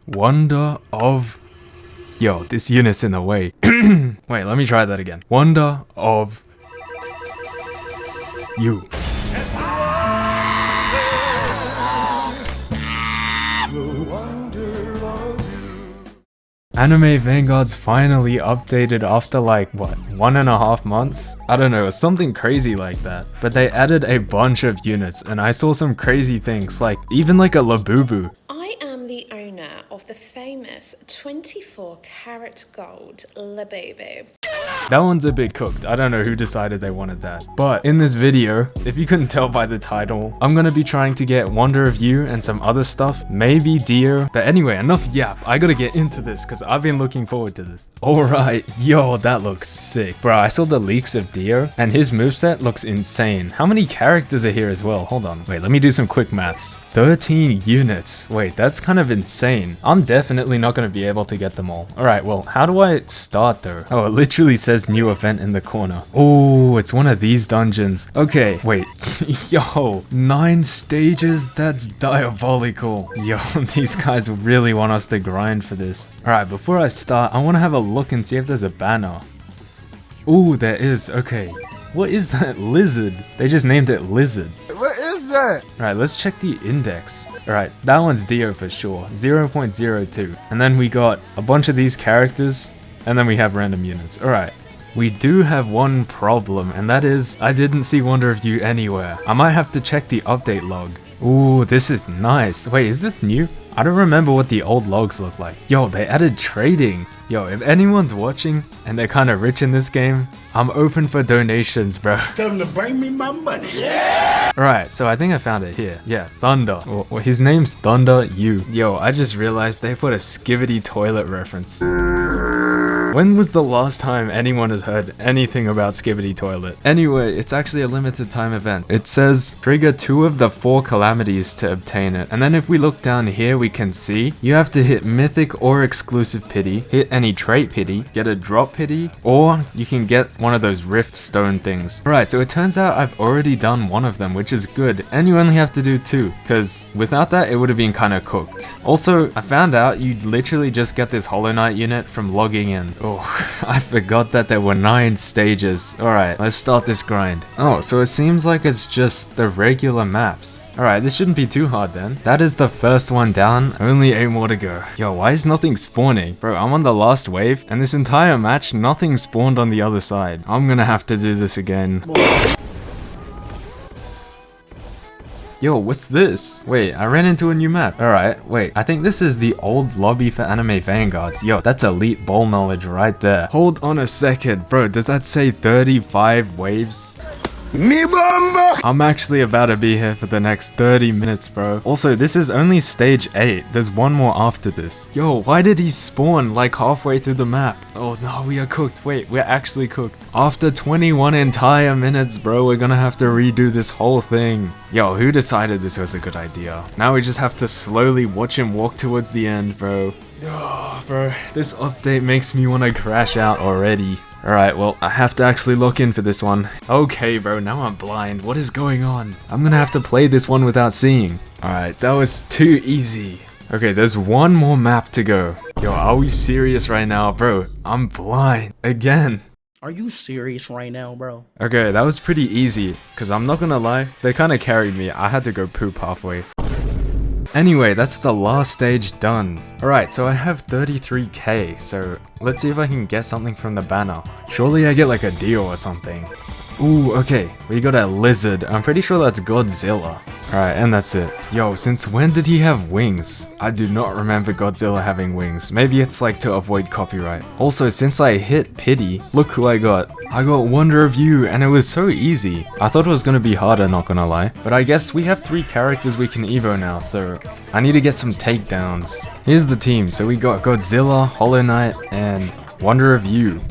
Wonder of... Yo, this unit's in the way. Wait, let me try that again. Wonder of... You. Anime Vanguards finally updated after like, what, 1.5 months? I don't know, something crazy like that. But they added a bunch of units and I saw some crazy things, like even like a Labubu. I am the owner of the famous 24-karat gold Labubu. That one's a bit cooked. I don't know who decided they wanted that. But in this video, if you couldn't tell by the title, I'm gonna be trying to get Wonder of You and some other stuff, maybe Dio. But anyway, enough yap. I gotta get into this because I've been looking forward to this. Alright, yo, that looks sick. Bro, I saw the leaks of Dio and his moveset looks insane. How many characters are here as well? Hold on. Wait, let me do some quick maths. 13 units. Wait, that's kind of insane. I'm definitely not going to be able to get them all. Alright, well, how do I start though? Oh, it literally says new event in the corner. Oh, it's one of these dungeons. Okay, wait. Yo, 9 stages? That's diabolical. Yo, these guys really want us to grind for this. Alright, before I start, I want to have a look and see if there's a banner. Ooh, there is. Okay. What is that lizard? They just named it Lizard. What is that? Alright, let's check the index. Alright, that one's Dio for sure. 0.02. And then we got a bunch of these characters, and then we have random units. Alright. We do have one problem, and that is, I didn't see Wonder of You anywhere. I might have to check the update log. Ooh, this is nice. Wait, is this new? I don't remember what the old logs look like. Yo, they added trading. Yo, if anyone's watching and they're kind of rich in this game, I'm open for donations, bro. Tell them to bring me my money. Yeah! Alright, so I think I found it here. Yeah, Thunder. Well, his name's Thunder U. Yo, I just realized they put a Skibidi toilet reference. When was the last time anyone has heard anything about Skibidi Toilet? Anyway, it's actually a limited time event. It says trigger 2 of the 4 calamities to obtain it. And then if we look down here, we can see you have to hit mythic or exclusive pity, hit any trait pity, get a drop pity, or you can get one of those rift stone things. Right, so it turns out I've already done one of them, which is good. And you only have to do 2, because without that, it would have been kind of cooked. Also, I found out you literally just get this Hollow Knight unit from logging in. Oh, I forgot that there were 9 stages. Alright, let's start this grind. Oh, so it seems like it's just the regular maps. Alright, this shouldn't be too hard then. That is the first one down, only 8 more to go. Yo, why is nothing spawning? Bro, I'm on the last wave, and this entire match, nothing spawned on the other side. I'm gonna have to do this again. Yo, what's this? Wait, I ran into a new map. Alright, wait, I think this is the old lobby for Anime Vanguards. Yo, that's elite ball knowledge right there. Hold on a second, bro, does that say 35 waves? Me bomba! I'm actually about to be here for the next 30 minutes, bro. Also, this is only stage 8. There's one more after this. Yo, why did he spawn like halfway through the map? Oh no, we are cooked. Wait, we're actually cooked. After 21 entire minutes, bro, we're gonna have to redo this whole thing. Yo, who decided this was a good idea? Now we just have to slowly watch him walk towards the end, bro. Oh, bro, this update makes me want to crash out already. Alright, well, I have to actually look in for this one. Okay, bro, now I'm blind. What is going on? I'm gonna have to play this one without seeing. Alright, that was too easy. Okay, there's one more map to go. Yo, are we serious right now? Bro, I'm blind. Again. Are you serious right now, bro? Okay, that was pretty easy. Because I'm not gonna lie, they kind of carried me. I had to go poop halfway. Anyway, that's the last stage done. Alright, so I have 33k, so let's see if I can get something from the banner. Surely I get like a deal or something. Ooh, okay, we got a lizard. I'm pretty sure that's Godzilla. Alright, and that's it. Yo, since when did he have wings? I do not remember Godzilla having wings. Maybe it's like to avoid copyright. Also, since I hit pity, look who I got. I got Wonder of You, and it was so easy. I thought it was gonna be harder, not gonna lie. But I guess we have 3 characters we can evo now, so I need to get some takedowns. Here's the team. So we got Godzilla, Hollow Knight, and Wonder of You.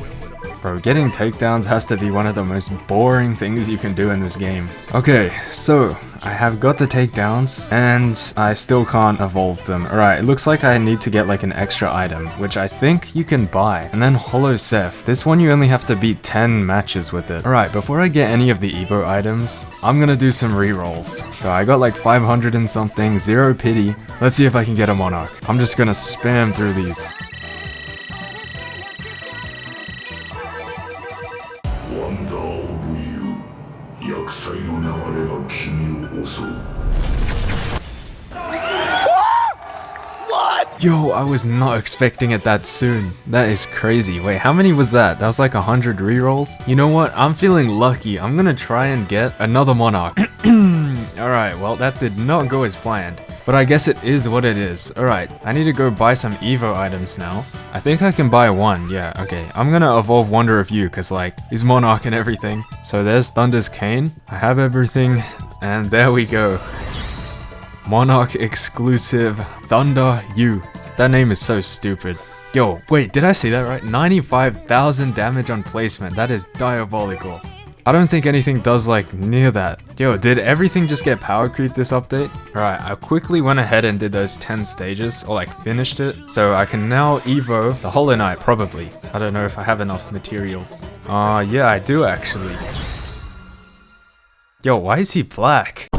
Bro, getting takedowns has to be one of the most boring things you can do in this game. Okay, so I have got the takedowns and I still can't evolve them. Alright, it looks like I need to get like an extra item, which I think you can buy. And then Hollow Seth. This one you only have to beat 10 matches with it. Alright, before I get any of the Evo items, I'm gonna do some rerolls. So I got like 500 and something, 0 pity. Let's see if I can get a Monarch. I'm just gonna spam through these. Yo, I was not expecting it that soon. That is crazy. Wait, how many was that? That was like 100 rerolls? You know what? I'm feeling lucky. I'm gonna try and get another Monarch. Alright, well, that did not go as planned. But I guess it is what it is. Alright, I need to go buy some Evo items now. I think I can buy one. Yeah, okay. I'm gonna evolve Wonder of You, because like, he's Monarch and everything. So there's Thunder's Cane. I have everything. And there we go. Monarch exclusive Thunder You. That name is so stupid. Yo, wait, did I see that right? 95,000 damage on placement. That is diabolical. I don't think anything does like near that. Yo, did everything just get power creep this update? Alright, I quickly went ahead and did those 10 stages, or like finished it. So I can now Evo the Hollow Knight, probably. I don't know if I have enough materials. Yeah, I do actually. Yo, why is he black?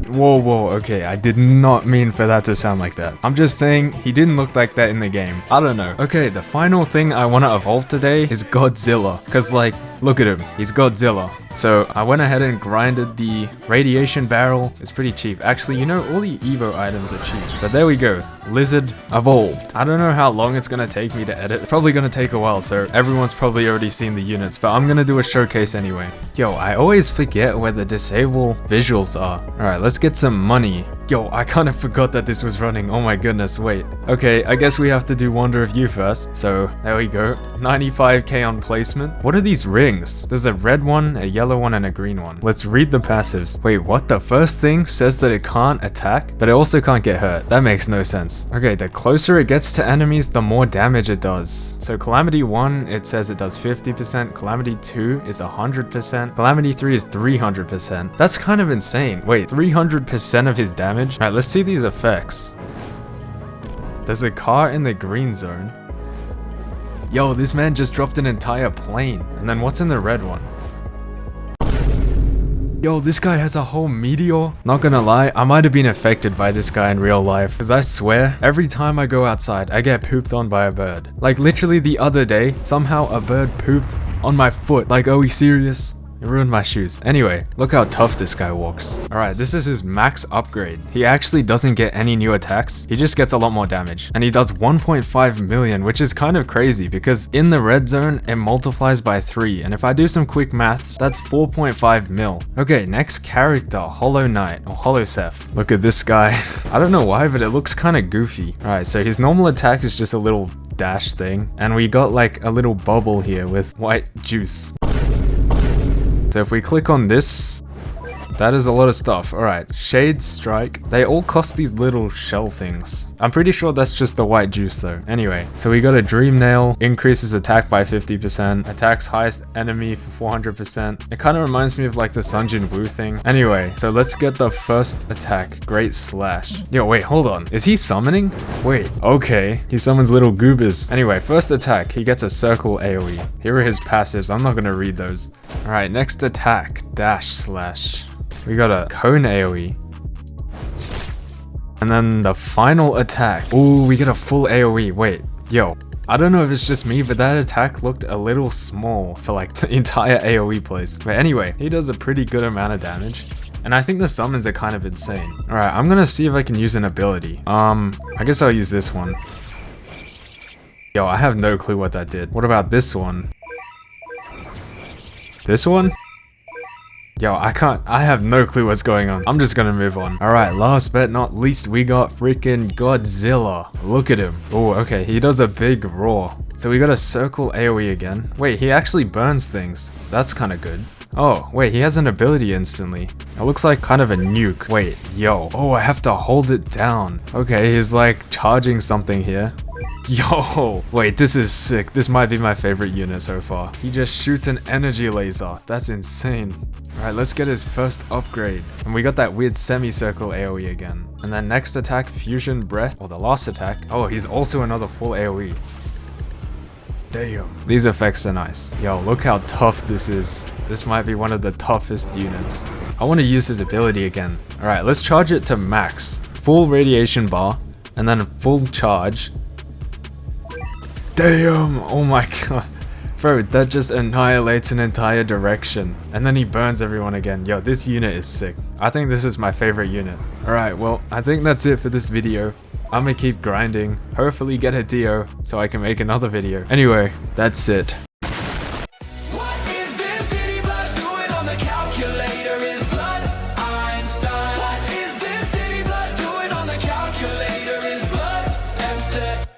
Whoa, okay, I did not mean for that to sound like that. I'm just saying, he didn't look like that in the game. I don't know. Okay, the final thing I want to evolve today is Godzilla. Cause like, look at him, he's Godzilla. So I went ahead and grinded the radiation barrel. It's pretty cheap. Actually, you know, all the Evo items are cheap. But there we go. Lizard evolved. I don't know how long it's gonna take me to edit. It's probably gonna take a while, so everyone's probably already seen the units, but I'm gonna do a showcase anyway. Yo, I always forget where the disable visuals are. Alright, let's get some money. Yo, I kind of forgot that this was running. Oh my goodness, wait. Okay, I guess we have to do Wonder of You first. So, there we go. 95k on placement. What are these rings? There's a red one, a yellow one, and a green one. Let's read the passives. Wait, what? The first thing says that it can't attack, but it also can't get hurt. That makes no sense. Okay, the closer it gets to enemies, the more damage it does. So Calamity 1, it says it does 50%. Calamity 2 is 100%. Calamity 3 is 300%. That's kind of insane. Wait, 300% of his damage? Alright, let's see these effects. There's a car in the green zone. Yo, this man just dropped an entire plane. And then what's in the red one? Yo, this guy has a whole meteor. Not gonna lie, I might have been affected by this guy in real life. Cause I swear, every time I go outside, I get pooped on by a bird. Like literally the other day, somehow a bird pooped on my foot. Like, are we serious? It ruined my shoes. Anyway, look how tough this guy walks. Alright, this is his max upgrade. He actually doesn't get any new attacks. He just gets a lot more damage. And he does 1.5 million, which is kind of crazy because in the red zone, it multiplies by 3. And if I do some quick maths, that's 4.5 mil. Okay, next character, Hollow Knight or Hollow Seth. Look at this guy. I don't know why, but it looks kind of goofy. Alright, so his normal attack is just a little dash thing. And we got like a little bubble here with white juice. So if we click on this, that is a lot of stuff. Alright, Shade Strike. They all cost these little shell things. I'm pretty sure that's just the white juice though. Anyway, so we got a Dream Nail, increases attack by 50%, attacks highest enemy for 400%. It kind of reminds me of like the Sun Jin Woo thing. Anyway, so let's get the first attack, Great Slash. Yo, wait, hold on. Is he summoning? Wait, okay. He summons little goobers. Anyway, first attack, he gets a circle AoE. Here are his passives. I'm not gonna read those. Alright, next attack, Dash Slash. We got a cone AoE. And then the final attack. Ooh, we get a full AoE. Wait, yo. I don't know if it's just me, but that attack looked a little small for like the entire AoE place. But anyway, he does a pretty good amount of damage. And I think the summons are kind of insane. Alright, I'm gonna see if I can use an ability. I guess I'll use this one. Yo, I have no clue what that did. What about this one? This one? Yo, I have no clue what's going on. I'm just gonna move on. Alright, last but not least, we got freaking Godzilla. Look at him. Oh, okay, he does a big roar. So we got a circle AoE again. Wait, he actually burns things. That's kind of good. Oh, wait, he has an ability instantly. It looks like kind of a nuke. Wait, yo. Oh, I have to hold it down. Okay, he's like charging something here. Yo, wait, this is sick. This might be my favorite unit so far. He just shoots an energy laser. That's insane. Alright, let's get his first upgrade. And we got that weird semicircle AoE again. And then next attack, Fusion Breath, or the last attack. Oh, he's also another full AoE. Damn. These effects are nice. Yo, look how tough this is. This might be one of the toughest units. I want to use his ability again. Alright, let's charge it to max. Full radiation bar, and then full charge. Damn! Oh my god. Bro, that just annihilates an entire direction. And then he burns everyone again. Yo, this unit is sick. I think this is my favorite unit. Alright, well, I think that's it for this video. I'm gonna keep grinding, hopefully get a Dio so I can make another video. Anyway, that's it.